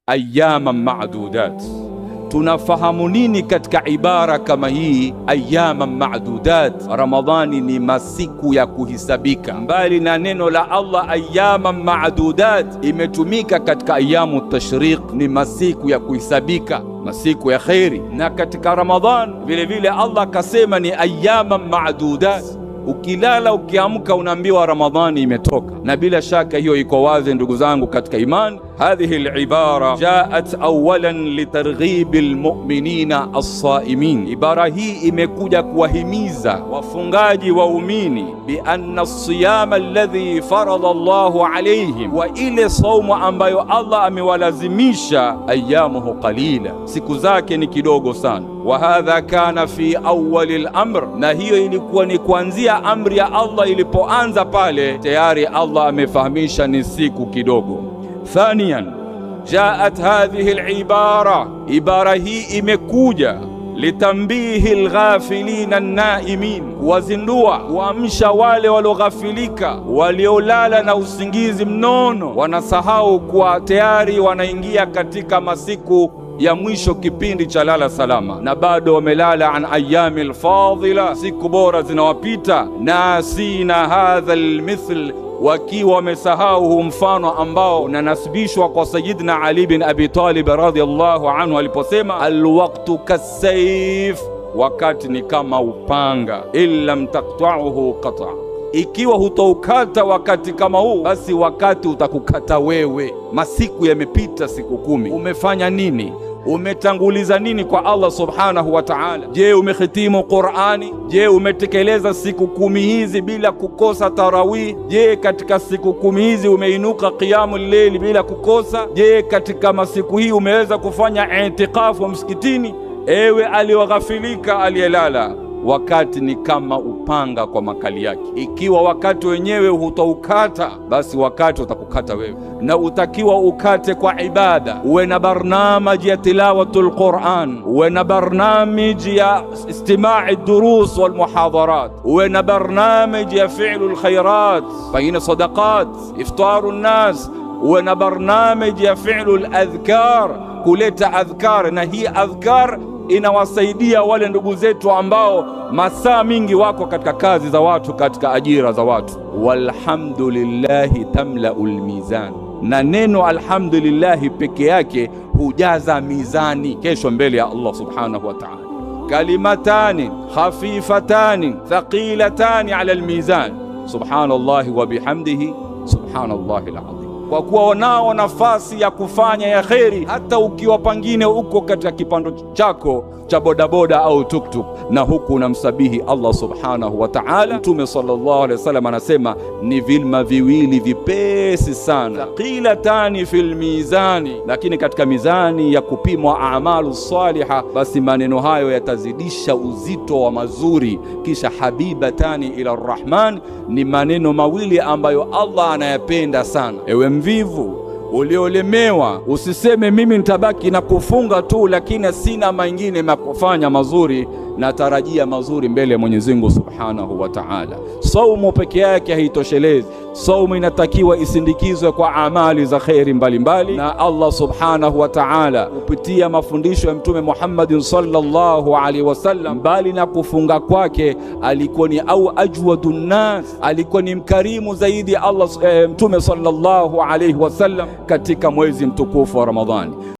ayyaman ma'dudat. Tunafahamu nini katika ibara kama hii ayyaman ma'dudat? Ramadhani ni masiku ya kuhisabika. Mbali na neno la Allah ayyaman ma'dudat, imetumika katika ayyamu tashriq, ni masiku ya kuhisabika, masiku ya khairi. Na katika Ramadhan vile vile Allah akasema ni ayyaman ma'dudat. Ukilala ukiamka unaambiwa Ramadhani imetoka, na bila shaka hiyo iko wazi ndugu zangu katika imani. Hadhihi al-ibara jaat awalan litarghibi almu'minina as-saimin. Ibara hii imekuja kuwahimiza wafungaji waumini bi anna as-siyama alladhi farada Allahu alayhim, wa ile saumu ambayo Allah amewalazimisha, ayamuhu qalila, siku zake ni kidogo sana. Wa hadha kana fi awwali al-amr, na hiyo ilikuwa ni kuanzia amri ya Allah ilipoanza pale, tayari Allah amefahamisha ni siku kidogo. Thaniyan, jaat hadhihi al-ibara, ibara hii imekuja litambihi al-ghafilina an-naimin, wazindua kuamsha wale walioghafilika, waliolala na usingizi mnono, wanasahau kuwa tayari wanaingia katika masiku ya mwisho, kipindi cha lala salama, na bado wamelala an ayami al-fadila, siku bora zinawapita. Nasina hadha al-mithl, wakiwa wamesahau mfano ambao unanasibishwa kwa Sayyidina Ali bin Abi Talib radhiyallahu anhu aliposema alwaqtu kasayf, wakati ni kama upanga, illam taqta'uhu qata, ikiwa hutoukata wakati kama huu, basi wakati utakukata wewe. Masiku yamepita, siku 10, umefanya nini? Umetanguliza nini kwa Allah subhanahu wa ta'ala? Je, umehitimu Qur'ani? Je, umetekeleza siku 10 hizi bila kukosa tarawih? Je, katika siku 10 hizi umeinuka qiyamul layl bila kukosa? Je, katika masiku hii umeweza kufanya i'tikafu msikitini? Ewe aliyoghafilika, aliyelala, wakati ni kama upanga kwa makali yake. Ikiwa wakati wenyewe hutoukata, basi wakati utakukata wewe, na utakiwa ukate kwa ibada. Uwe na barnamiji ya tilawatul Qur'an, uwe na barnamiji ya istima'i durus wal muhadharat, uwe na barnamiji ya fi'lul khairat, baina sadaqat, iftaru nnas, uwe na barnamiji ya fi'lul adhkar, kuleta adhkar. Na hii adhkar inawasaidia wale ndugu zetu ambao masaa mingi wako katika kazi za watu, katika ajira za watu. Walhamdulillahi tamlaul mizan, na neno alhamdulillahi peke yake hujaza mizani kesho mbele ya Allah subhanahu wa ta'ala. Kalimatani khafifatani thaqilatani ala almizan, subhanallahi wa bihamdihi subhanallahi alazim. Kwa kuwa wanao nafasi ya kufanya ya kheri, hata ukiwa pangine uko katika kipando chako cha bodaboda au tuktuk, na huku unamsabihi Allah subhanahu wa ta'ala. Mtume sallallahu alaihi wasallam anasema ni vilma viwili vipesi sana, thaqilatani fil mizani, lakini katika mizani ya kupimwa a'malu saliha, basi maneno hayo yatazidisha uzito wa mazuri. Kisha habibatani ila arrahman, ni maneno mawili ambayo Allah anayapenda sana. Ewe mvivu uliolemewa, usiseme mimi nitabaki na kufunga tu, lakini sina mengine makufanya mazuri. Natarajia mazuri mbele ya Mwenyezi Mungu subhanahu wa ta'ala. Saumu peke yake haitoshelezi. Saumu inatakiwa isindikizwe kwa amali za khairi mbalimbali, na Allah subhanahu wa ta'ala kupitia mafundisho ya Mtume Muhammad sallallahu alaihi wasallam, bali na kufunga kwake alikuwa ni au ajwadun nas, alikuwa ni mkarimu zaidi Allah Mtume sallallahu alaihi wasallam katika mwezi mtukufu wa Ramadhani.